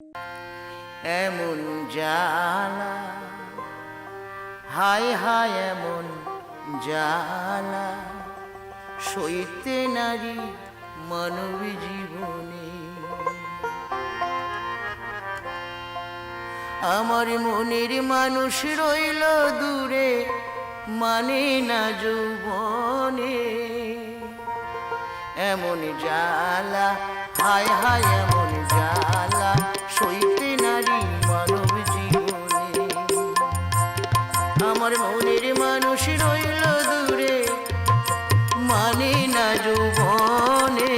এমন জ্বালা হায় হায় এমন জ্বালা সইতে নারী মানব জীবনে। আমার মনের মানুষ রইল দূরে মানে না যৌবনে। এমন জ্বালা হায় হায় এমন জ্বালা সইতে নারী মানব জীবনে। আমার মনের মানুষ রইল দূরে মানে না যৌবনে।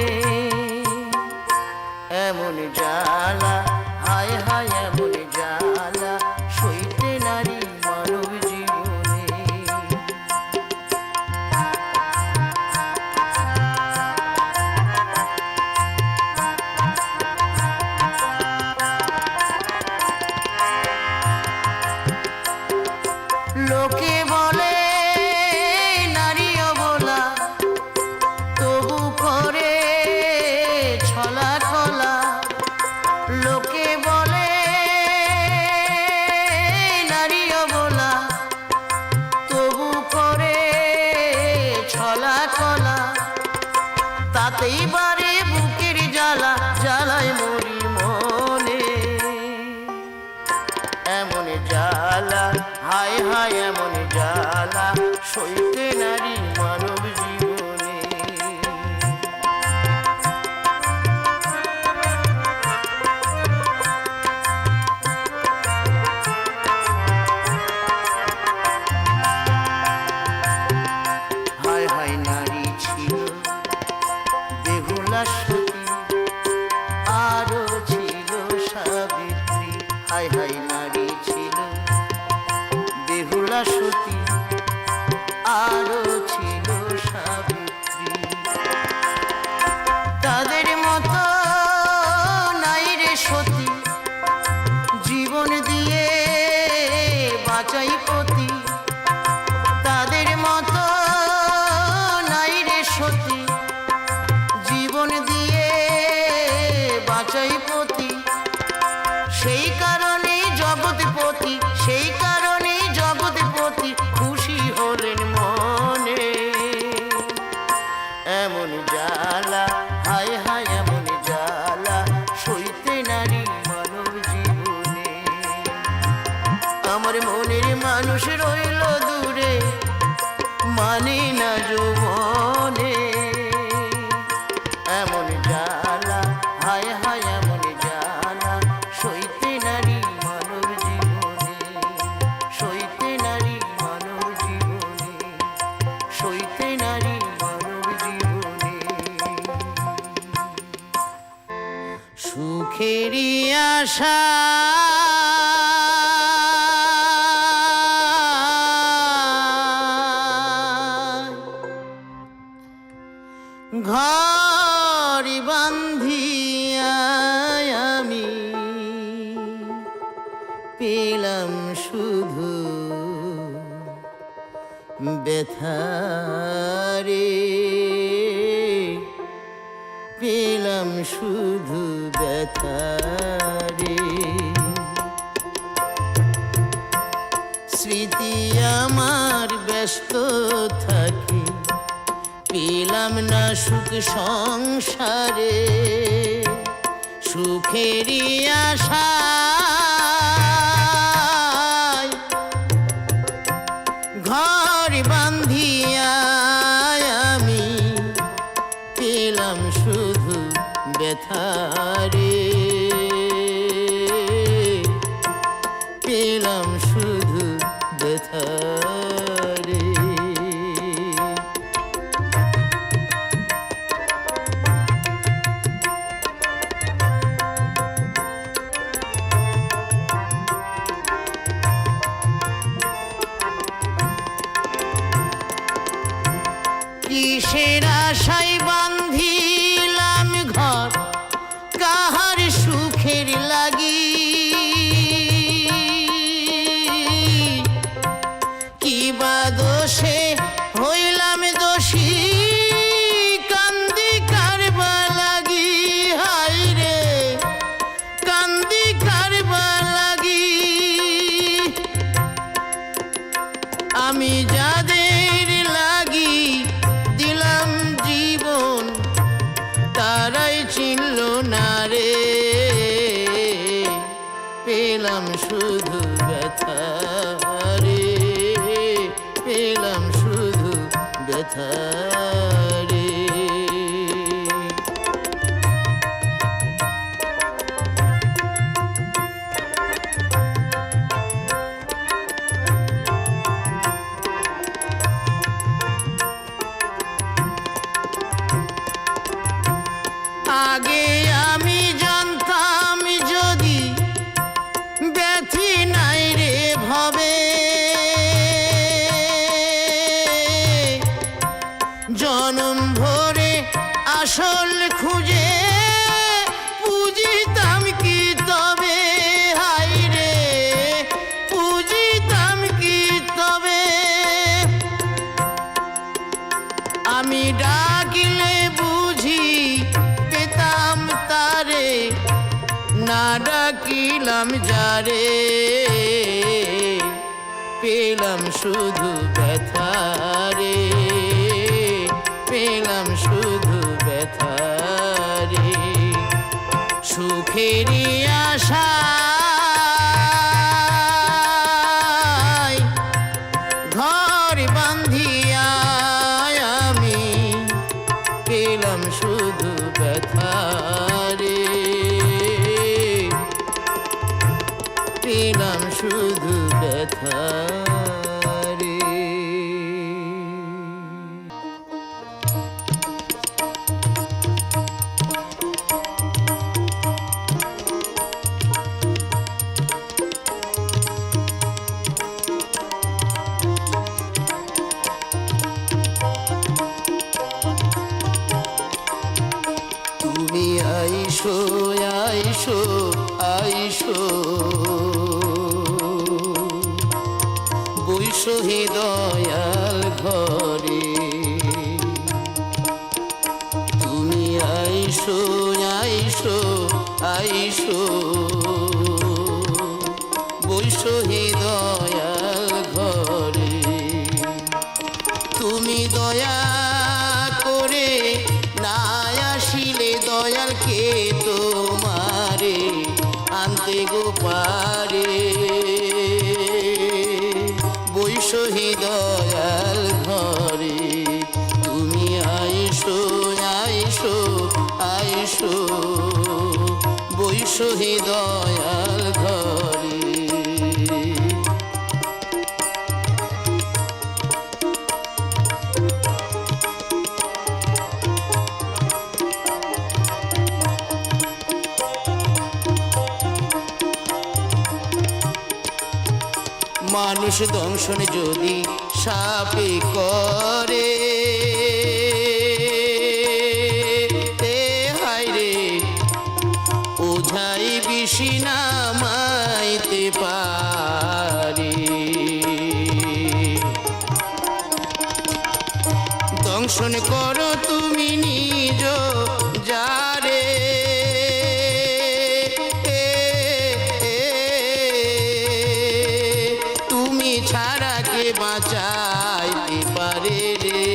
এমন জ্বালা হায় হায় এমন জ্বালা সইতে নারী মানব জীবনে। লোকে বলে নারী অবলা তবু করে ছলা কলা। লোকে বলে নারী অবলা তবু করে ছলা কলা। তাতেই বারে বুকের জ্বালা জ্বালায় মরি মনে। এমন জ্বালা হায় হায় এমন জ্বালা সইতে নারী মানব জীবনে। হায় হায় নারী ছিল বেহুলা সতী আরো ছিল সাবিত্রী। হায় হায় নারী ছিল বেহুলা সতী আরো ছিল সাবিত্রী। তাদের মতো নাই রে সতী জীবন দিয়ে বাঁচাই পতি। তাদের মতো নাই রে সতী জীবন দিয়ে বাঁচাই পতি। সেই কারণে জগৎপতি সেই কারণে জগৎপতি খুশি হলেন মনে। এমন জ্বালা হায় হায় এমন জ্বালা সইতে নারী মানব জীবনে। আমার মনের মানুষ রইল দূরে মানে না যৌবনে। এমন জ্বালা হায় হায় এমন জ্বালা সইতে নারী মানব জীবনে। সইতে নারী মানব জীবনে। সইতে নারী মানব জীবনে। সুখেরই আশা ঘর বান্ধিয়া আমি পেলাম শুধু ব্যথারে। পেলাম শুধু ব্যথারে। স্মৃতি আমার ব্যস্ত থাকে পেলাম না সুখ সংসারে। সুখেরই আশায় ঘর বান্ধিয়া আমি পেলাম শুধু ব্যথারে। পেলাম শুধু ব্যথারে। কিসের আশায় বান্ধিলাম ঘর কাহার সুখের লাগি। কি বা দোষে হইলাম দোষী কান্দি কারবা লাগি। হায় রে কান্দি পেলাম শুধু ব্যথা রে, পেলাম শুধু ব্যথা রে। আগে আমি জানতাম যদি ব্যথি নাই রে ভবে, জনম ভরে আসল খুঁজে পুজিতাম কি তবে, হাই রে পুজিতাম কি তবে। আমি ডাকিলে বুঝি পেতাম তারে, না ডাকিলাম যারে পেলাম শুধু ব্যথা রে, পেলাম শুধু ব্যথা রে। সুখেরই আশায় ঘর বাঁধিয়া আমি পেলাম শুধু ব্যথা রে, পেলাম শুধু ব্যথা রে। তুমি আইসো আইসো আইসো বৈশো হে দয়াল ঘরে, তুমি আইসো আইসো আইসো বৈশো হে দয়াল ঘরে। তুমি দয়া করে না আসিলে দয়ালকে তোমারে আনতে গো পারে, বৈশো হে দয়াল ঘরে। তুমি আইসো আইসো আইসো বৈশো হে দয়াল ঘরে। মানুষ দংশন যদি সাপে করে, হায় রে ওঝাই বিশি নামাইতে পারে। দংশন করো তুমি নিজ যারে, তুমি ছাড়া কে বাঁচাইতে পারে রে,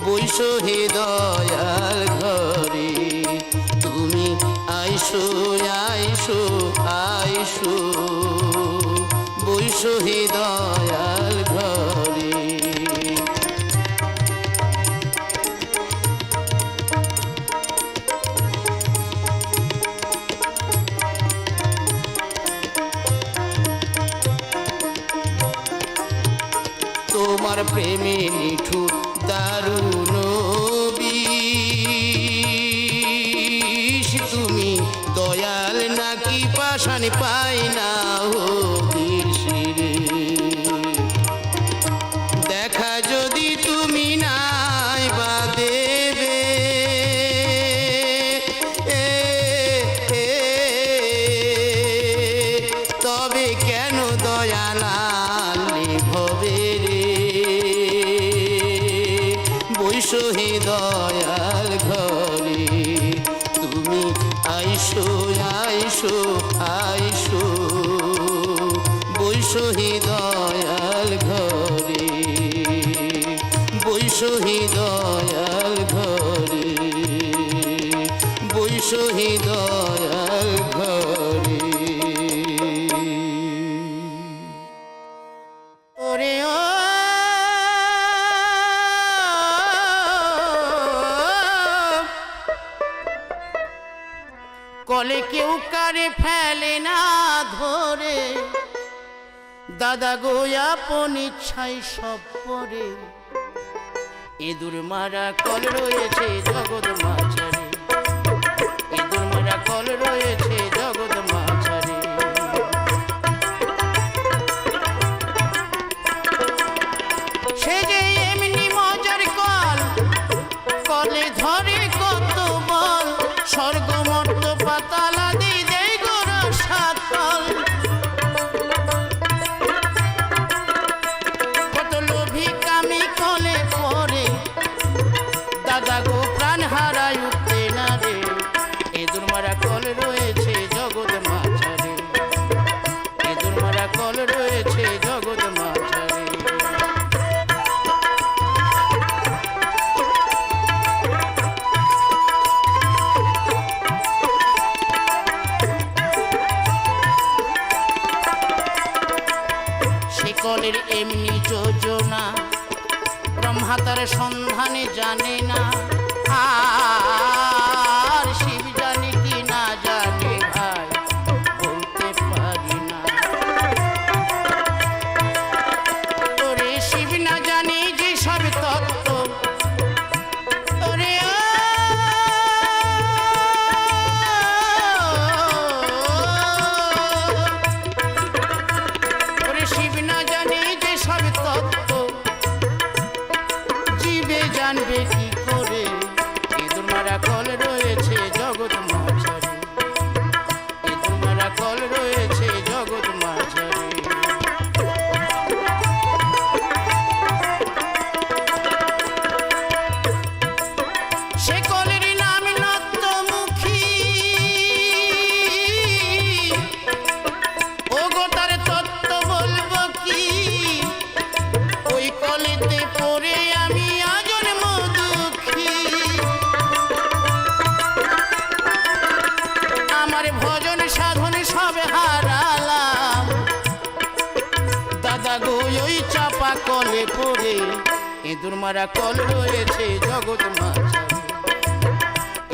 বৈশো হে দয়াল ঘরে। তুমি আইসো আইসো আইসো বৈশো হে দয়াল ঘরে। তোমার প্রেমে নিঠুর দারুণ বিষ, তুমি দয়াল নাকি পাষাণ পাই না হদির শিরে। দেখা যদি তুমি নাই বা দেবে, তবে কেন দয়াল ভবে রে, বৈশো হে দয়াল ঘরে। তুমি আইসো আইসো আইসো বৈশো হে দয়াল ঘরে, বৈশো হে দয়াল ঘরে, বৈশো হে দয়াল ঘরে। ওরে ও কলে কেউ কারে ফেলে না ধরে, দাদা গো আপন ইচ্ছায় সব পরে। ইঁদুর মারা কল রয়েছে জগৎ মাঝারে, ইঁদুর মারা কল রয়েছে জগৎ মাঝারে। সে যে এমনি মজার কল, কলে ধরে কত বল, স্বর্গ মর্ত পাতালা দিয়ে দেয় গোরা সাতল। কত লোভী কামি কলে পরে, দাদা গো প্রাণ হারায় উঠতে না রে। ইঁদুর মারা কল রয়েছে জগৎ মাঝারে, ইঁদুর মারা কল রয়েছে জগৎ মাঝারে। কলের এমনি যোজনা ব্রহ্মা তার সন্ধানে জানে না, আর শিব জানে কি না জানে ভাই বলতে পারি না। ওরে শিব না জানে যে সব তত্ত্ব, ওরে শিব না জানে যে সব তত্ত্ব, জীবে জানবে কি করে। ইঁদুর মারা কল রয়েছে জগৎ মাঝারে, ইঁদুর মারা কল রয়েছে জগৎ মাঝারে। সে কলের নাম নত্যমুখী, ও গো তার তত্ত্ব বলবো কি। ওই কলেতে পড়ে আমি আজন্ম দুঃখী, আমার ভজন সাধন সব হারালাম। দাদা গো ওই চাপা কলে পড়ে, ইঁদুর মারা কল রয়েছে জগৎ মাঝারে,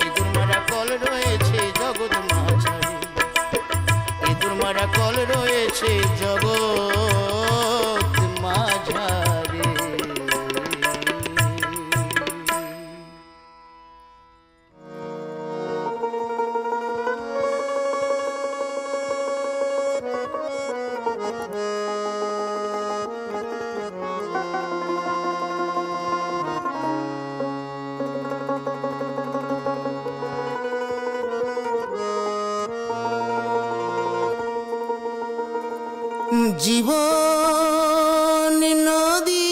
ইঁদুর মারা কল রয়েছে জগৎ মাঝারে, ইঁদুর মারা কল রয়েছে জগৎ মাঝারে। জীবন নদী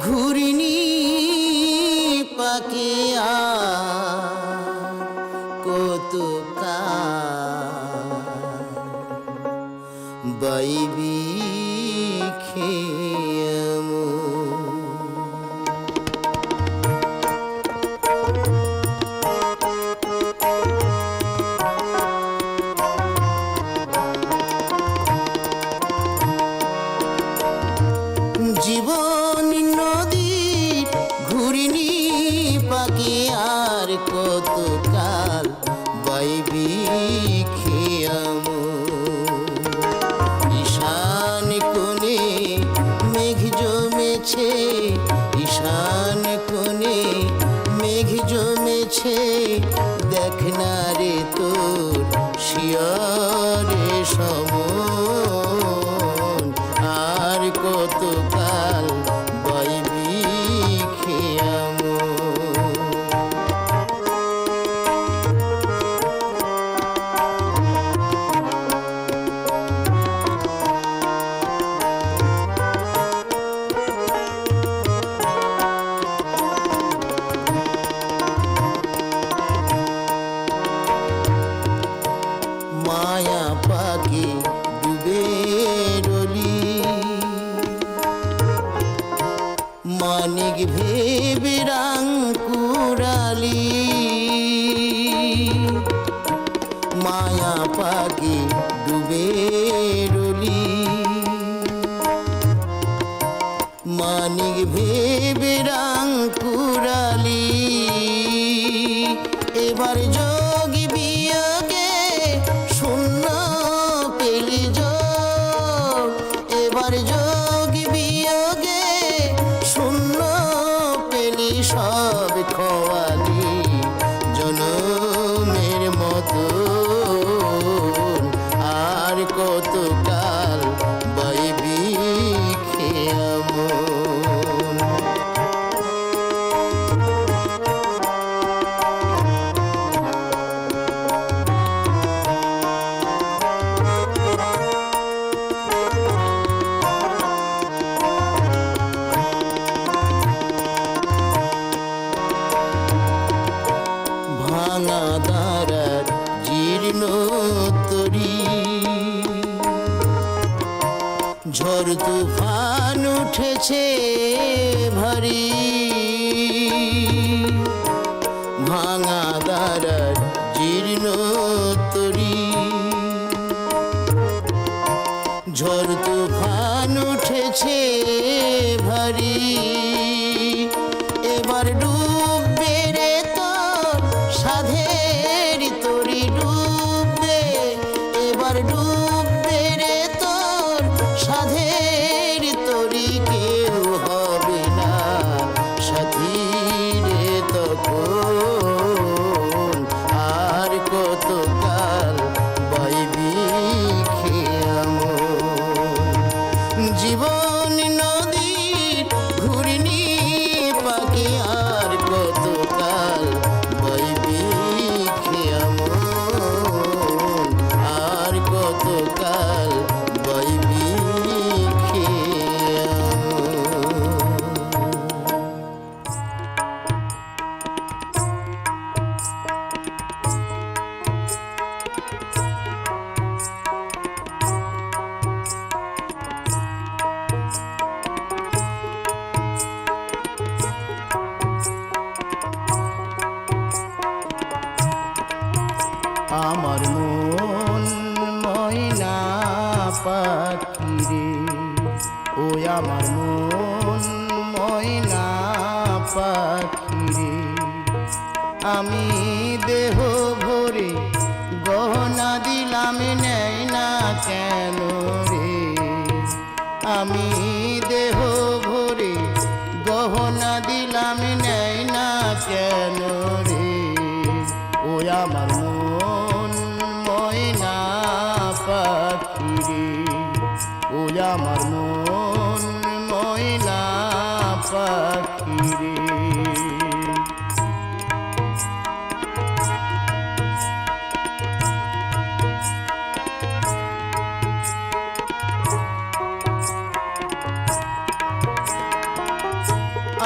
ঘুরিনি পাকে কত বাইবি খেয়াম। জীবন নদী ঘুরিনি পাকে আর কত কাল বাইবি খেয়াম। ঈশান কোণে মেঘ জমেছে, ঈশান কোণে মেঘ জমেছে, দেখ না রে তোর শিয়রে সমন। আর কত কাল বাইবি খেয়াম। মায়া পাকে ডুবে কুড়ালি মায়া পাখি ডুবে রলি মানিক ভেবে রাং কুড়ালি এবার যোগী বিয়োগে শূন্য পেলি যোগ এবার যোগী বিয়োগে শূন্য পেলি সব খোয়ালি জনমের মতো আর কতকাল বাইবি খেয়ামন ভাঙা দাঁড়ার জীর্ণ তরি ঝড় তুফান উঠেছে ভারী ভাঙা দাঁড়ার জীর্ণ তরি ঝড় তুফান উঠেছে ভারী এবার ডুববে রে তোর সাধের তরি ডুববে এবার ডুববে রে তোর সাধের তরি কেউ হবে না সাথী রে তখন আর কতকাল বাইবি খেয়ামন জীবন নদীর ঘূর্ণি পাখি আর কতকাল বাইবি খেয়ামন আর কতকাল বাইবি আমার মন ময়না পাখি রে ওই আমার মন ময়না পাখি রে আমি দেহ ভরে গহনা দিলাম নেই না কেন রে আমি দেহ ভরে গহনা দিলাম নেই না কেন রে ওই আমার মন ময়না পাখি রে ওই আমার মন ময়না পাখি রে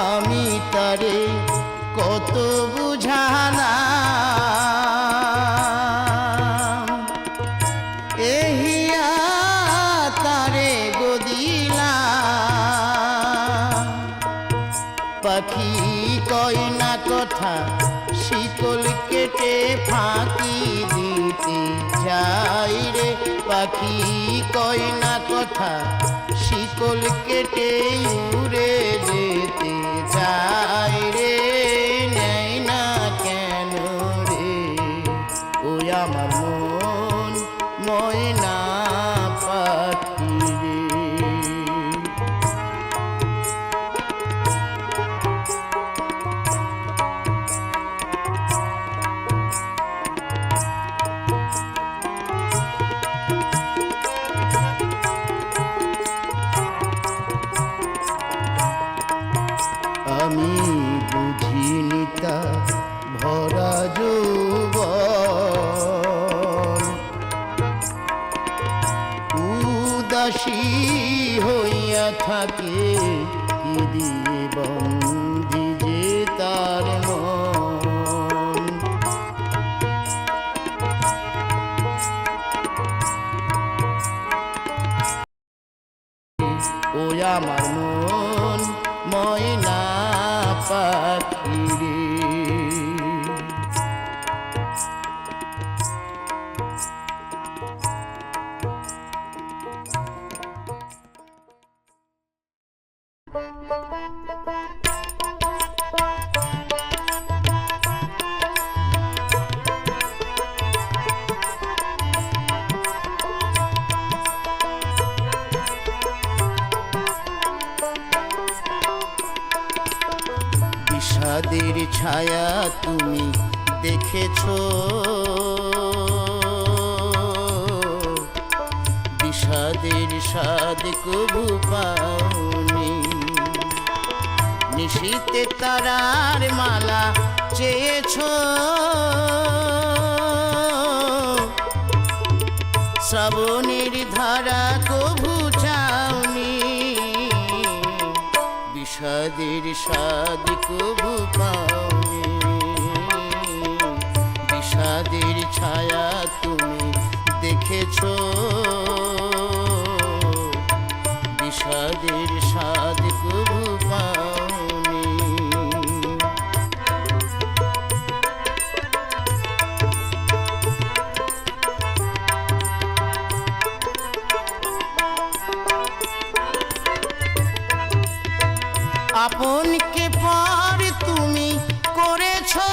আমি তারে কত বুঝালাম এহিয়া তারে গদিলাম পাখি কয় না কথা শিকল কেটে ফাঁকি দিতে যাই রে পাখি কয় না কথা শিকল কেটে উড়ে যেতে যাই রে নেই না কেন রে ওই আমার মন ময়না পাখি রে আমি বুঝিনি তা ভরা যৌবন উদাসী হইয়া থাকে কি দিয়ে বন্দি যে তার মন ওই আমার মন ময়না পাখি রে দেখেছো বিষাদের স্বাদ কবু পাওনি নিশীতে তারার মালা চেয়েছো শ্রাবণের ধারা কবু চাওনি বিষাদের স্বাদ কবু পাওনি বিষাদের ছায়া তুমি দেখেছো বিষাদের স্বাদ কবু পাওনি আপনকে পর তুমি করেছো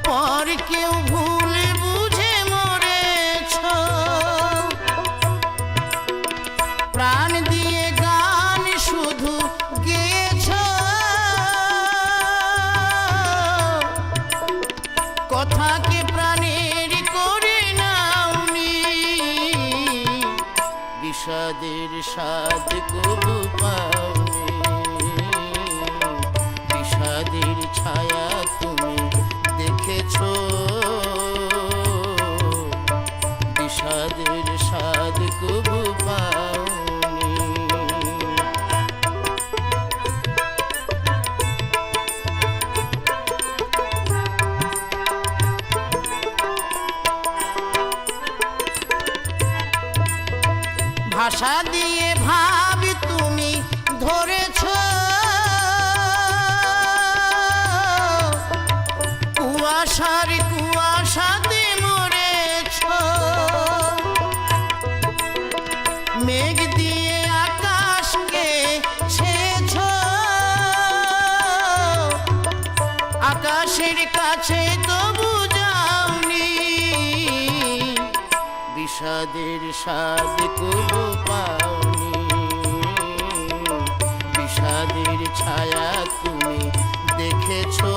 পর কেউ ভুল বুঝে মরেছো প্রাণ দিয়ে গান শুধু গেয়েছো কথাকে প্রাণের করে নাওনি বিষাদের স্বাদ কবু পাওনি বিষাদের ছায়া তুমি দেখেছো বিষাদের স্বাদ কবু পাওনি ভাষা দিয়ে ভাব তুমি ধরেছো কুয়াশার কুয়াশাতে মরেছো মেঘ দিয়ে আকাশকে ছেয়েছো আকাশের কাছে তবু যাওনি বিষাদের স্বাদ কবু পাওনি বিষাদের ছায়া তুমি দেখেছো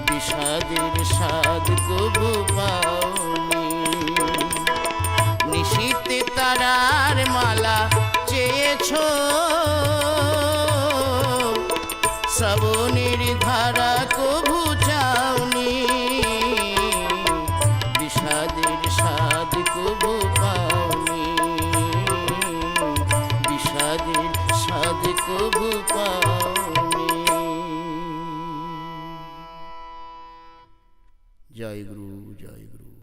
বিষাদের স্বাদ কবু পাওনি নিশীতে তারার মালা চেয়েছো